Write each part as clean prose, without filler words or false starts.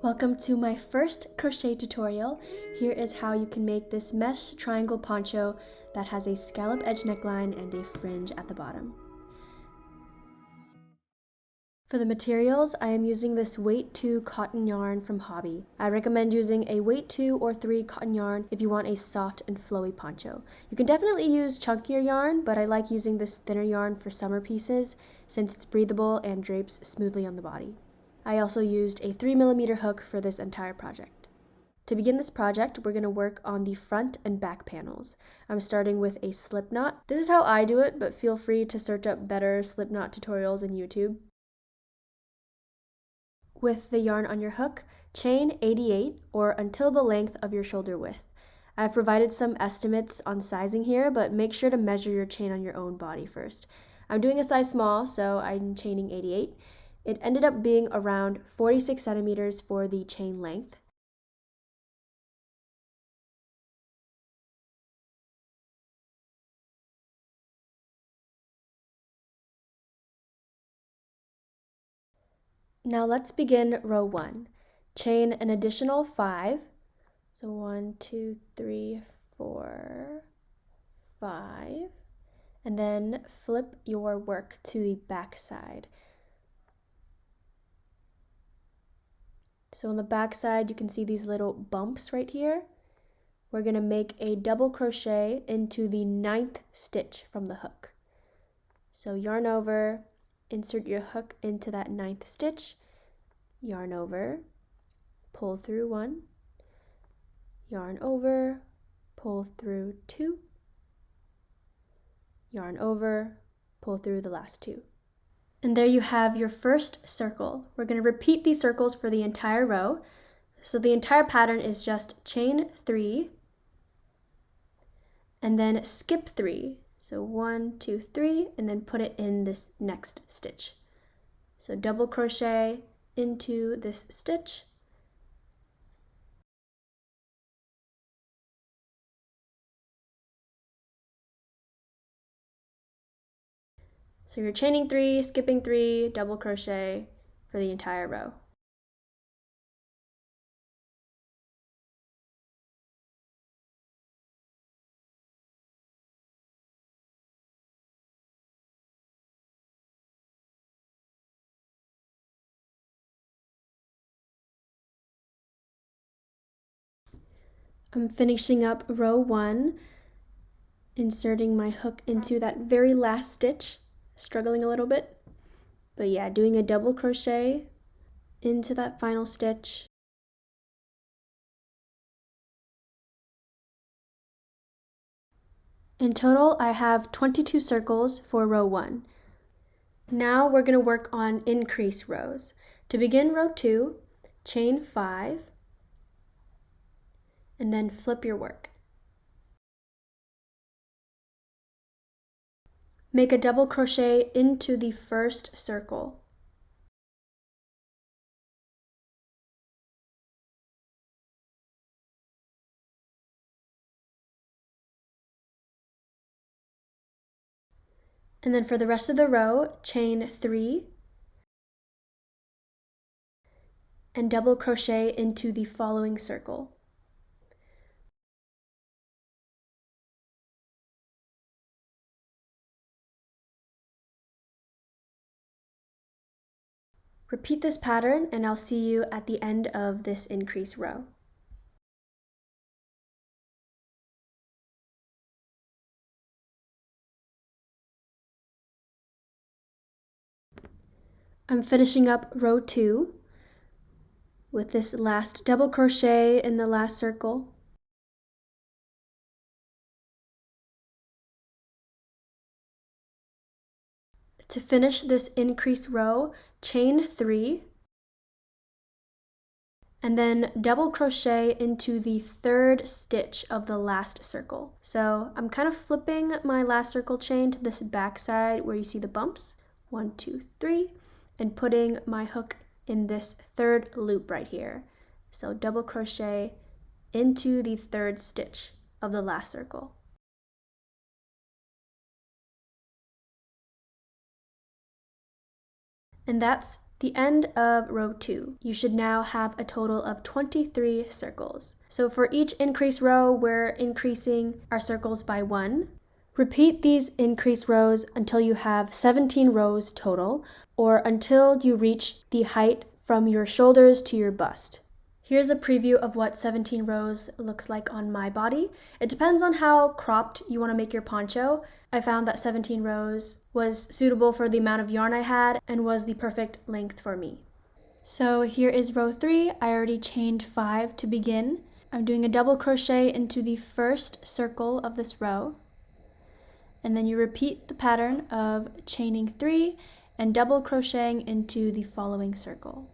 Welcome to my first crochet tutorial. Here is how you can make this mesh triangle poncho that has a scallop edge neckline and a fringe at the bottom. For the materials, I am using this weight 2 cotton yarn from Hobby. I recommend using a weight 2 or 3 cotton yarn if you want a soft and flowy poncho. You can definitely use chunkier yarn, but I like using this thinner yarn for summer pieces since it's breathable and drapes smoothly on the body. I also used a 3mm hook for this entire project. To begin this project, we're going to work on the front and back panels. I'm starting with a slip knot. This is how I do it, but feel free to search up better slip knot tutorials in YouTube. With the yarn on your hook, chain 88 or until the length of your shoulder width. I've provided some estimates on sizing here, but make sure to measure your chain on your own body first. I'm doing a size small, so I'm chaining 88. It ended up being around 46 centimeters for the chain length. Now let's begin row 1. Chain an additional 5. So 1, 2, 3, 4, 5. And then flip your work to the back side. So on the back side, you can see these little bumps right here. We're going to make a double crochet into the 9th stitch from the hook. So yarn over, insert your hook into that 9th stitch, yarn over, pull through 1, yarn over, pull through 2, yarn over, pull through the last 2. And there you have your first circle. We're going to repeat these circles for the entire row. So the entire pattern is just chain 3 and then skip 3. So 1, 2, 3, and then put it in this next stitch. So double crochet into this stitch. So you're chaining 3, skipping 3, double crochet for the entire row. I'm finishing up row 1, inserting my hook into that very last stitch, struggling a little bit. But yeah, doing a double crochet into that final stitch. In total, I have 22 circles for row 1. Now we're going to work on increase rows. To begin row 2, chain 5, and then flip your work. Make a double crochet into the first circle. And then for the rest of the row, chain 3 and double crochet into the following circle. Repeat this pattern and I'll see you at the end of this increase row. I'm finishing up row 2 with this last double crochet in the last circle. To finish this increase row, chain 3 and then double crochet into the 3rd stitch of the last circle. So I'm kind of flipping my last circle chain to this back side where you see the bumps, 1, 2, 3, and putting my hook in this 3rd loop right here. So double crochet into the 3rd stitch of the last circle. And that's the end of row 2. You should now have a total of 23 circles. So for each increase row, we're increasing our circles by 1. Repeat these increase rows until you have 17 rows total, or until you reach the height from your shoulders to your bust. Here's a preview of what 17 rows looks like on my body. It depends on how cropped you want to make your poncho. I found that 17 rows was suitable for the amount of yarn I had and was the perfect length for me. So here is row 3. I already chained 5 to begin. I'm doing a double crochet into the first circle of this row. And then you repeat the pattern of chaining 3 and double crocheting into the following circle.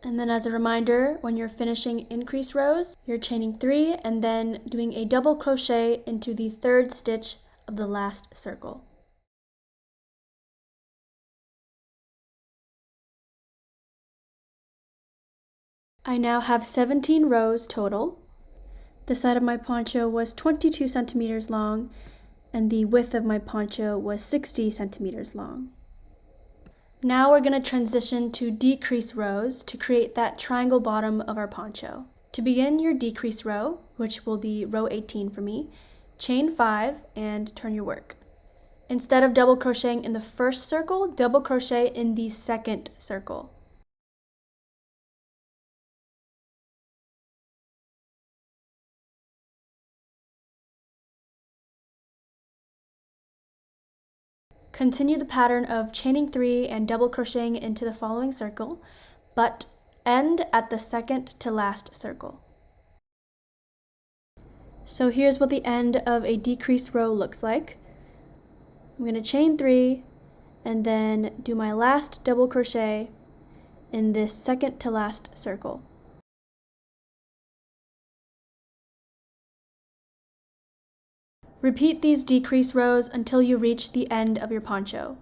And then as a reminder, when you're finishing increase rows, you're chaining 3 and then doing a double crochet into the third stitch of the last circle. I now have 17 rows total. The side of my poncho was 22 centimeters long and the width of my poncho was 60 centimeters long. Now we're going to transition to decrease rows to create that triangle bottom of our poncho. To begin your decrease row, which will be row 18 for me, chain 5 and turn your work. Instead of double crocheting in the first circle, double crochet in the second circle. Continue the pattern of chaining 3 and double crocheting into the following circle, but end at the second to last circle. So here's what the end of a decrease row looks like. I'm going to chain 3 and then do my last double crochet in this second to last circle. Repeat these decrease rows until you reach the end of your poncho.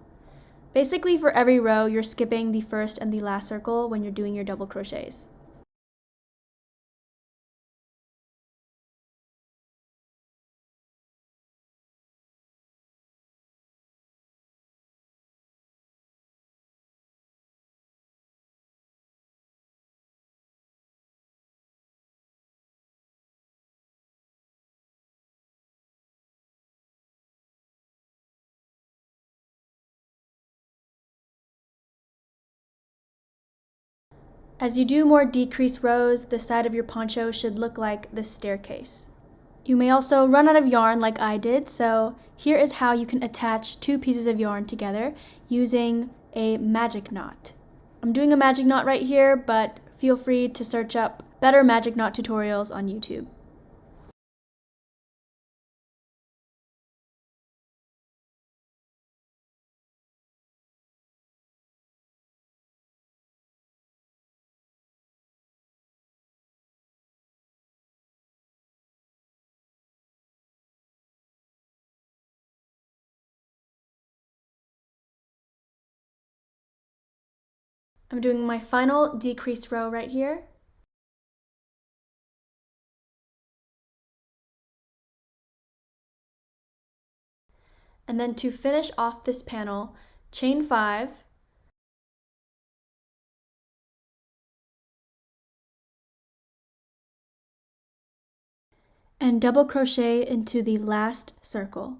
Basically, for every row, you're skipping the first and the last circle when you're doing your double crochets. As you do more decrease rows, the side of your poncho should look like this staircase. You may also run out of yarn like I did, so here is how you can attach 2 pieces of yarn together using a magic knot. I'm doing a magic knot right here, but feel free to search up better magic knot tutorials on YouTube. I'm doing my final decrease row right here. And then to finish off this panel, chain 5, and double crochet into the last circle.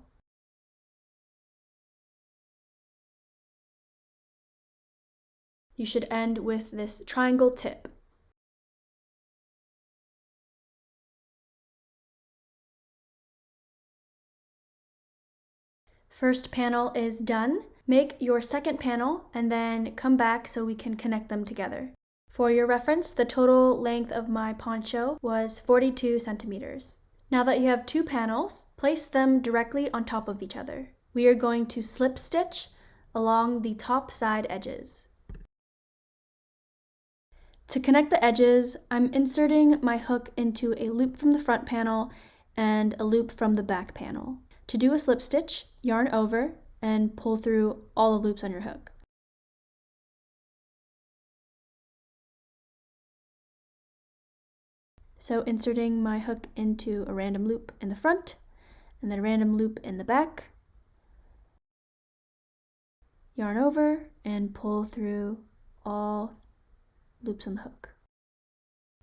You should end with this triangle tip. First panel is done. Make your second panel and then come back so we can connect them together. For your reference, the total length of my poncho was 42 centimeters. Now that you have 2 panels, place them directly on top of each other. We are going to slip stitch along the top side edges. To connect the edges, I'm inserting my hook into a loop from the front panel and a loop from the back panel. To do a slip stitch, yarn over and pull through all the loops on your hook. So inserting my hook into a random loop in the front, and then a random loop in the back, yarn over and pull through all loops on the hook.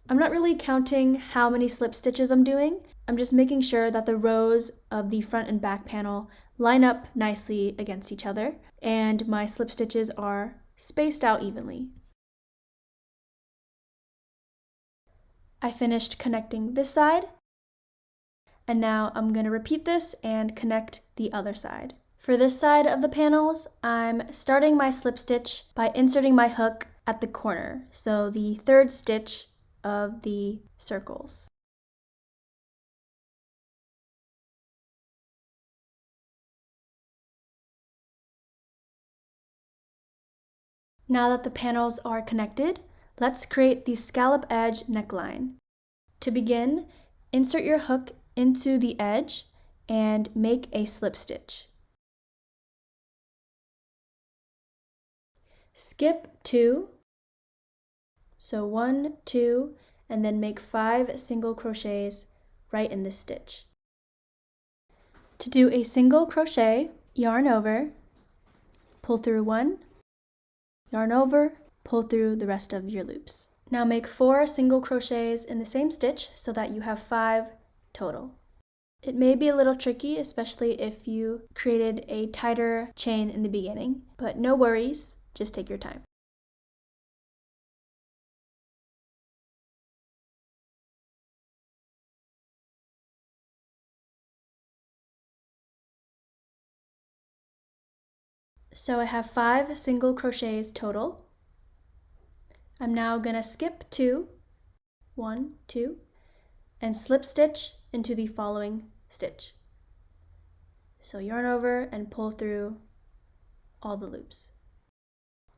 I'm not really counting how many slip stitches I'm doing. I'm just making sure that the rows of the front and back panel line up nicely against each other, and my slip stitches are spaced out evenly. I finished connecting this side, and now I'm going to repeat this and connect the other side. For this side of the panels, I'm starting my slip stitch by inserting my hook at the corner, so the third stitch of the circles. Now that the panels are connected, let's create the scallop edge neckline. To begin, insert your hook into the edge and make a slip stitch. Skip 2, so 1, 2, and then make 5 single crochets right in this stitch. To do a single crochet, yarn over, pull through 1, yarn over, pull through the rest of your loops. Now make 4 single crochets in the same stitch so that you have 5 total. It may be a little tricky, especially if you created a tighter chain in the beginning, but no worries, just take your time. So I have 5 single crochets total. I'm now going to skip 2, 1, 2, and slip stitch into the following stitch. So yarn over and pull through all the loops.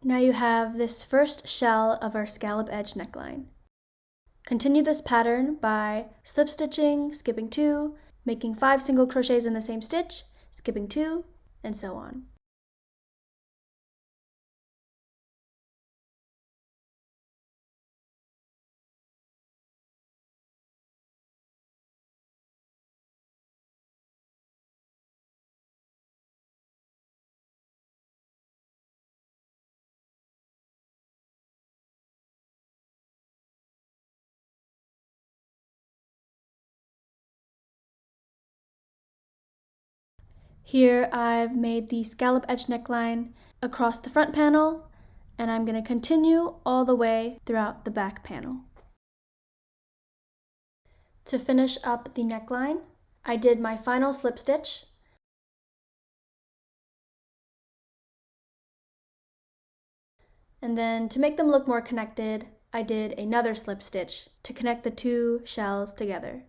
Now you have this first shell of our scallop edge neckline. Continue this pattern by slip stitching, skipping 2, making 5 single crochets in the same stitch, skipping 2, and so on. Here I've made the scallop edge neckline across the front panel, and I'm going to continue all the way throughout the back panel. To finish up the neckline, I did my final slip stitch, and then to make them look more connected, I did another slip stitch to connect the two shells together.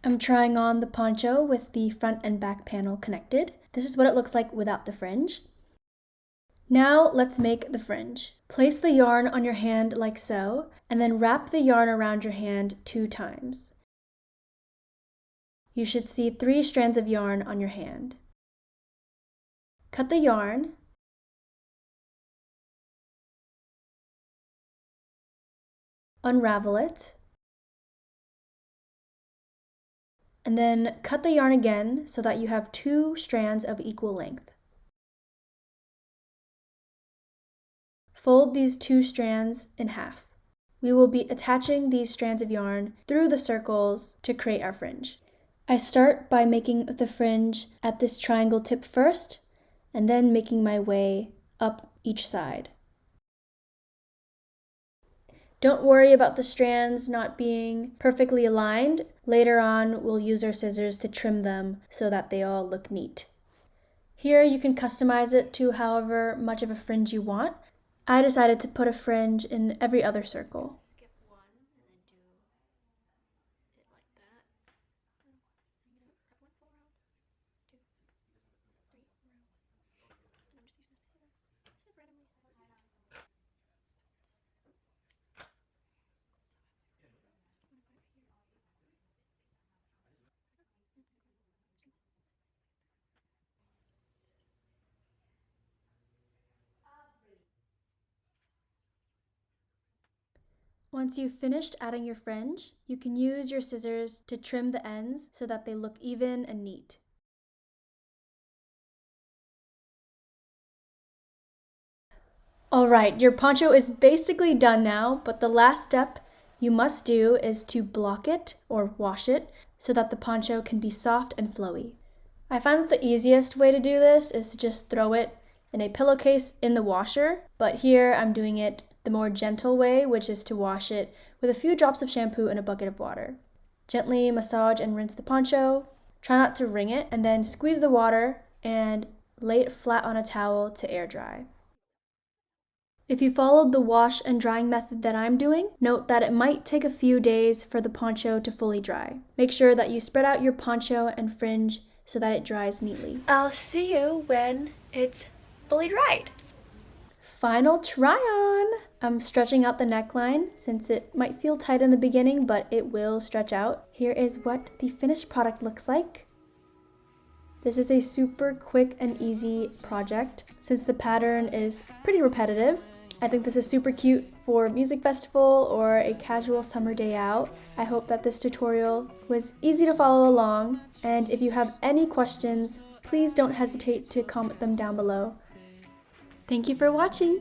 I'm trying on the poncho with the front and back panel connected. This is what it looks like without the fringe. Now let's make the fringe. Place the yarn on your hand like so, and then wrap the yarn around your hand 2 times. You should see 3 strands of yarn on your hand. Cut the yarn, unravel it, and then cut the yarn again so that you have 2 strands of equal length. Fold these 2 strands in half. We will be attaching these strands of yarn through the circles to create our fringe. I start by making the fringe at this triangle tip first, and then making my way up each side. Don't worry about the strands not being perfectly aligned. Later on, we'll use our scissors to trim them so that they all look neat. Here you can customize it to however much of a fringe you want. I decided to put a fringe in every other circle. Once you've finished adding your fringe, you can use your scissors to trim the ends so that they look even and neat. Alright, your poncho is basically done now, but the last step you must do is to block it or wash it so that the poncho can be soft and flowy. I find that the easiest way to do this is to just throw it in a pillowcase in the washer, but here I'm doing it the more gentle way, which is to wash it with a few drops of shampoo in a bucket of water. Gently massage and rinse the poncho. Try not to wring it, and then squeeze the water and lay it flat on a towel to air dry. If you followed the wash and drying method that I'm doing, note that it might take a few days for the poncho to fully dry. Make sure that you spread out your poncho and fringe so that it dries neatly. I'll see you when it's fully dried. Final try on! I'm stretching out the neckline since it might feel tight in the beginning, but it will stretch out. Here is what the finished product looks like. This is a super quick and easy project since the pattern is pretty repetitive. I think this is super cute for a music festival or a casual summer day out. I hope that this tutorial was easy to follow along, and if you have any questions, please don't hesitate to comment them down below. Thank you for watching!